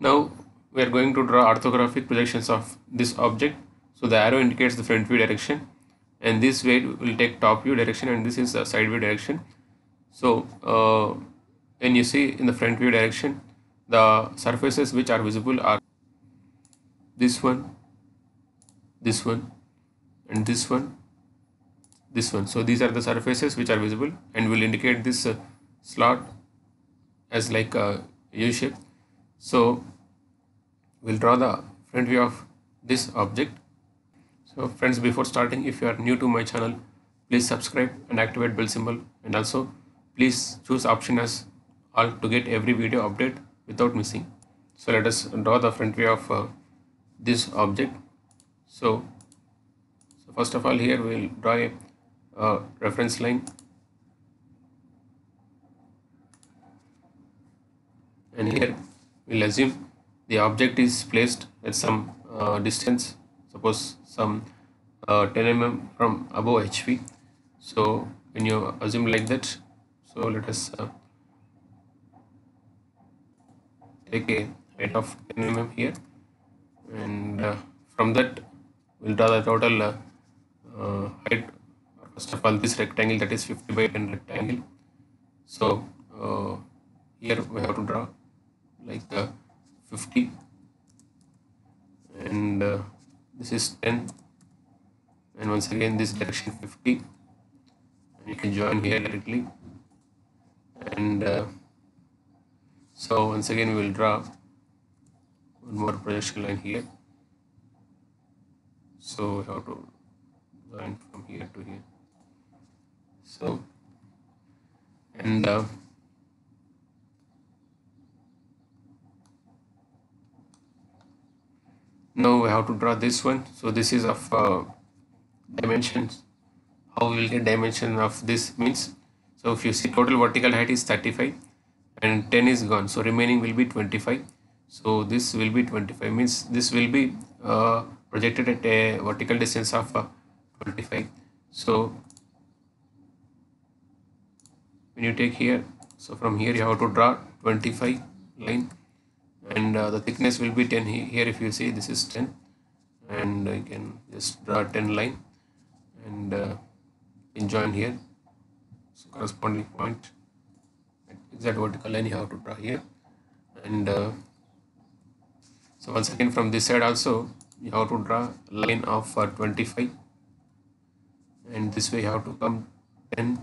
Now we are going to draw orthographic projections of this object. So the arrow indicates the front view direction, and this way will take top view direction, and this is the side view direction. So when you see in the front view direction, the surfaces which are visible are this one, this one, and this one, this one. So these are the surfaces which are visible and will indicate this slot as like a U shape. So we'll draw the front view of this object. So friends, before starting, if you are new to my channel, please subscribe and activate bell symbol, and also please choose option as all to get every video update without missing. So let us draw the front view of this object. So first of all, here we will draw a reference line, and here we'll assume the object is placed at some distance, suppose some 10 mm from above HV. So when you assume like that, so let us take a height of 10 mm here, and from that we'll draw the total height. First of all, this rectangle, that is 50 by 10 rectangle. So here we have to draw like 50, and this is 10, and once again this direction 50, and you can join here directly, and so once again we will draw one more projection line here. So we have to join from here to here. So and now we have to draw this one. So this is of dimensions. How we will get dimension of this means, so if you see total vertical height is 35 and 10 is gone, so remaining will be 25. So this will be 25, means this will be projected at a vertical distance of 25. So when you take here, so from here you have to draw 25 line, and the thickness will be 10 here. If you see, this is 10, and you can just draw 10 line, and join here. So corresponding point, exact vertical line you have to draw here, and so once again from this side also you have to draw line of 25, and this way you have to come 10,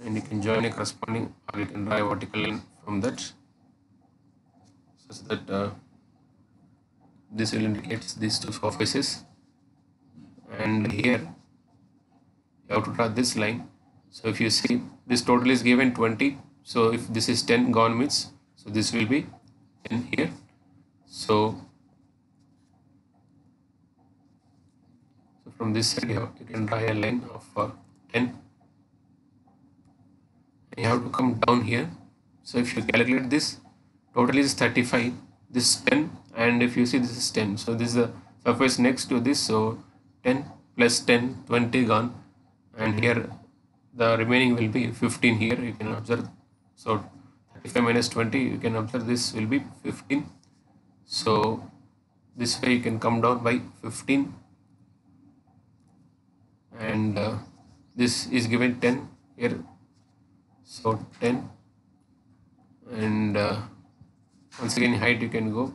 and you can join a corresponding, or you can draw a vertical line from that, such that this will indicate these two surfaces, and here you have to draw this line. So if you see, this total is given 20, so if this is 10 gone means, so this will be 10 here. So from this side you can draw a line of 10, and you have to come down here. So if you calculate this, total is 35, this 10, and if you see, this is 10, so this is the surface next to this, so 10 plus 10, 20 gone, and here the remaining will be 15 here, you can observe. So 35 minus 20, you can observe this will be 15. So this way you can come down by 15, and this is given 10 here, so 10, and once again height you can go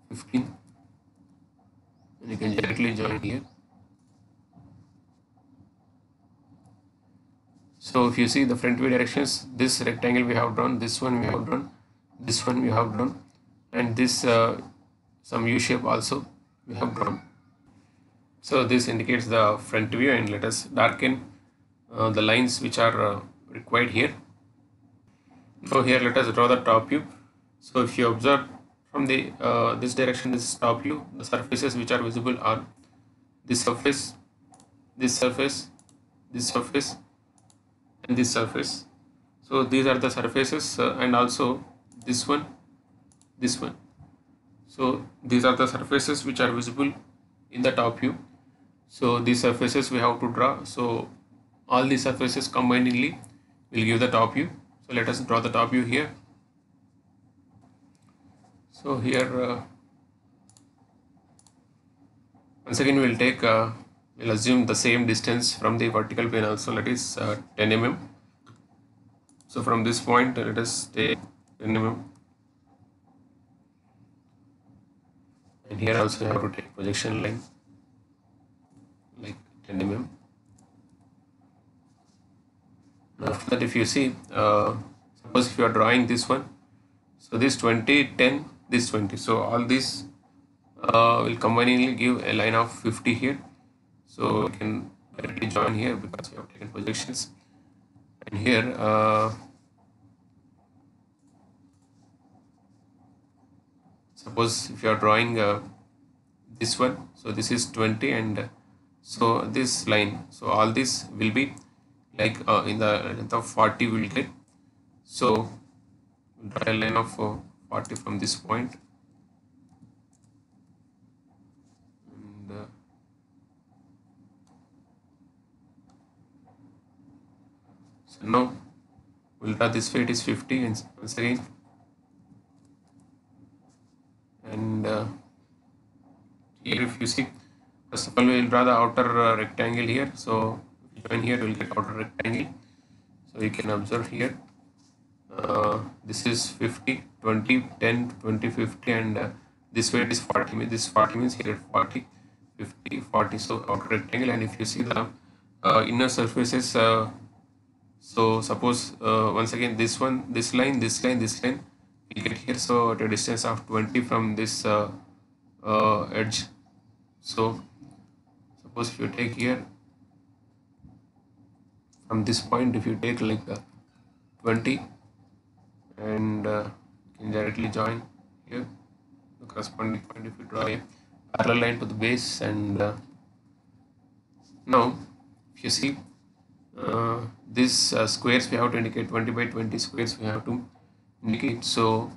15, and you can directly join here. So if you see the front view directions, this rectangle we have drawn, this one we have drawn, this one we have drawn, and this some U shape also we have drawn. So this indicates the front view, and let us darken the lines which are required here. Now here let us draw the top view. So if you observe from the this direction, this is top view, the surfaces which are visible are this surface, this surface, this surface, and this surface. So these are the surfaces, and also this one, this one. So these are the surfaces which are visible in the top view. So these surfaces we have to draw. So all these surfaces combinedly will give the top view. So let us draw the top view here. So here once again we'll assume the same distance from the vertical plane also, that is 10 mm. So from this point let us take 10 mm, and here also you have to take projection line like 10 mm. Now after that, if you see, suppose if you are drawing this one, so this 20, 10, this 20, so all these will combiningly give a line of 50 here. So you can directly join here because you have taken projections. And here suppose if you are drawing this one, so this is 20, and so this line, so all this will be like in the length of 40 we will get. So draw a line of 40 from this point, and so now we'll draw this way, it is 50, and once again, and here if you see, first of all we will draw the outer rectangle here. So if you join here, you will get outer rectangle. So you can observe here, this is 50, 20, 10, 20, 50, and this way it is 40. This 40 means here 40, 50, 40. So outer rectangle, and if you see the inner surfaces, so suppose once again this one, this line, this line, this line, we get here. So at a distance of 20 from this edge. So suppose if you take here from this point, if you take like 20, and you can directly join here the corresponding point if you draw a parallel line to the base. And now if you see, these squares we have to indicate, 20 by 20 squares we have to indicate. So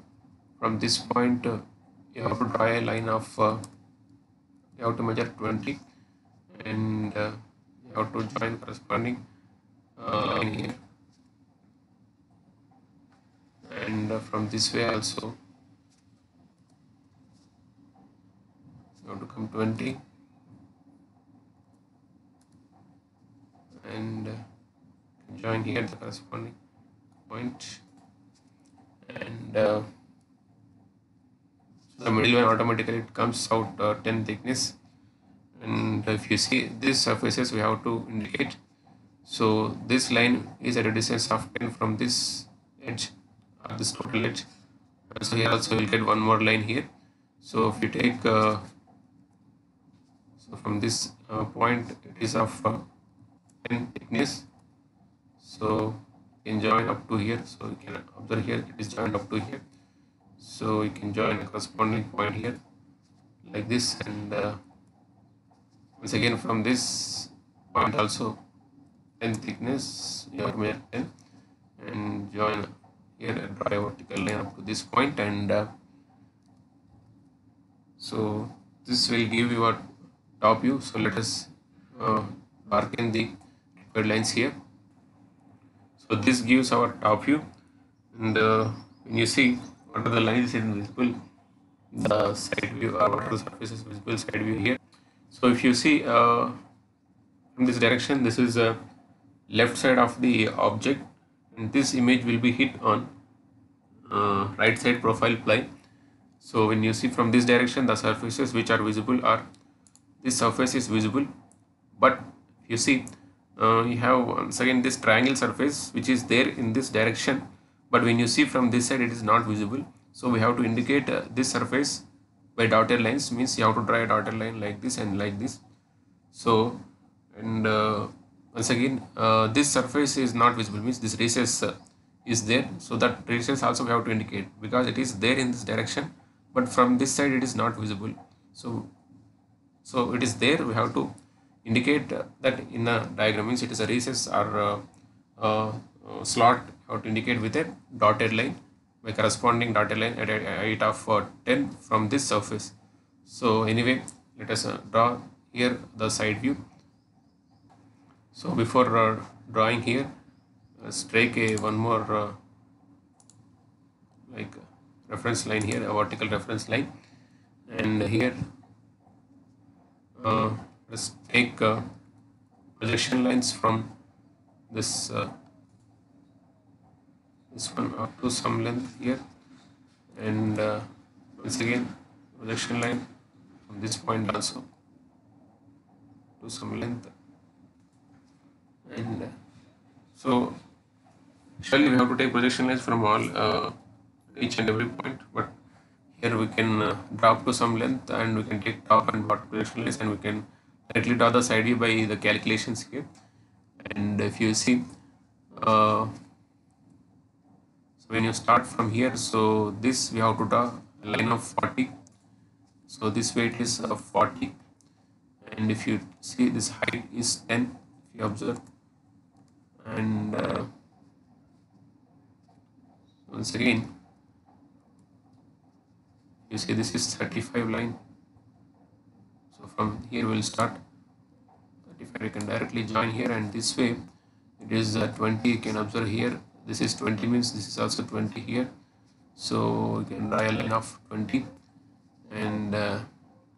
from this point you have to draw a line of you have to measure 20, and you have to join corresponding line here, and from this way also you have to come 20, and join here the corresponding point, and so the middle one automatically it comes out 10 thickness. And if you see these surfaces we have to indicate, so this line is at a distance of 10 from this edge, or this total edge. And so here also you will get one more line here. So if you take so from this point it is of 10 thickness, so you can join up to here. So you can observe here it is joined up to here, so you can join a corresponding point here like this, and once again from this point also 10 thickness you have to measure 10, and join here and draw a vertical line up to this point, and so this will give you a top view. So let us darken the required lines here. So this gives our top view, and when you see what are the lines invisible, the side view, or what are the surfaces visible side view here. So if you see from this direction, this is left side of the object, and this image will be hit on right side profile plane. So when you see from this direction, the surfaces which are visible are, this surface is visible, but you see you have once again this triangle surface which is there in this direction, but when you see from this side it is not visible. So we have to indicate this surface by dotted lines, means you have to draw a dotted line like this and like this. So and once again this surface is not visible, means this recess is there, so that recess also we have to indicate because it is there in this direction, but from this side it is not visible. So it is there, we have to indicate that in a diagram, means it is a recess or slot, you have to indicate with a dotted line, by corresponding dotted line at a height of 10 from this surface. So anyway, let us draw here the side view. So before drawing here, let's take a one more like reference line here, a vertical reference line, and here let's take projection lines from this this one up to some length here, and once again projection line from this point also to some length, and so usually we have to take projection lines from all each and every point, but here we can drop to some length and we can take top and bottom projection lines, and we can directly draw the side view by the calculations here. And if you see, so when you start from here, so this we have to draw a line of 40, so this weight is 40, and if you see this height is 10, if you observe, and once again you see this is 35 line, so from here we'll start 35, you can directly join here, and this way it is 20, you can observe here this is 20 means this is also 20 here, so you can draw a line of 20 and you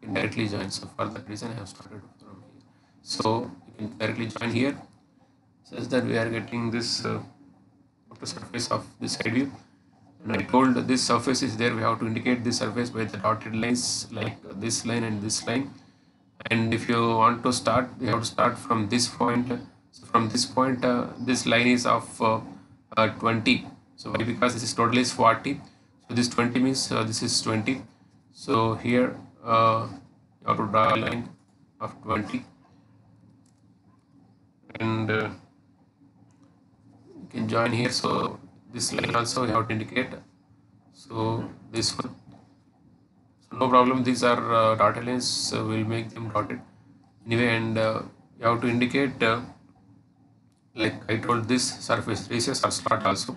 can directly join. So for that reason I have started from here, so you can directly join here such that we are getting this outer surface of this side view. And I told this surface is there, we have to indicate this surface by the dotted lines like this line and this line. And if you want to start, you have to start from this point. So from this point, this line is of 20. So why? Because this is total is 40. So this 20 means this is 20. So here you have to draw a line of 20, and you can join here. So this line also you have to indicate. So this one. So no problem. These are dotted lines. We'll make them dotted anyway, and you have to indicate like I told this surface radius or slot also.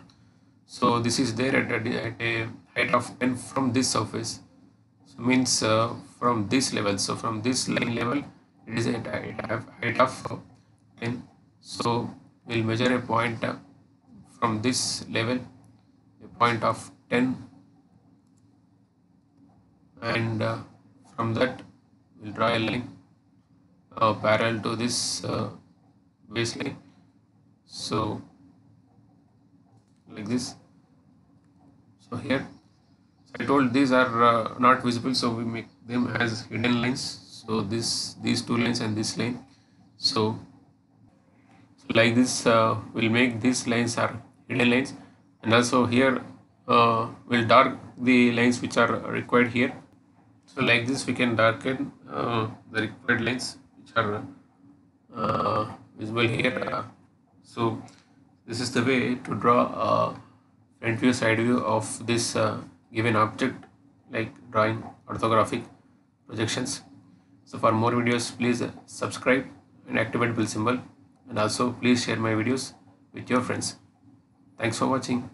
So this is there at a height of 10 from this surface. So means from this level. So from this line level, it is at a height of 10. So we'll measure a point from this level, a point of 10, and from that we'll draw a line parallel to this baseline. So like this. So here, so I told these are not visible, so we make them as hidden lines. So these two lines and this line. So like this, we'll make these lines are hidden lines, and also here we'll dark the lines which are required here. So like this, we can darken the required lines which are visible here. So this is the way to draw a front view, side view of this given object, like drawing orthographic projections. So for more videos, please subscribe and activate bell symbol, and also please share my videos with your friends. Thanks for watching.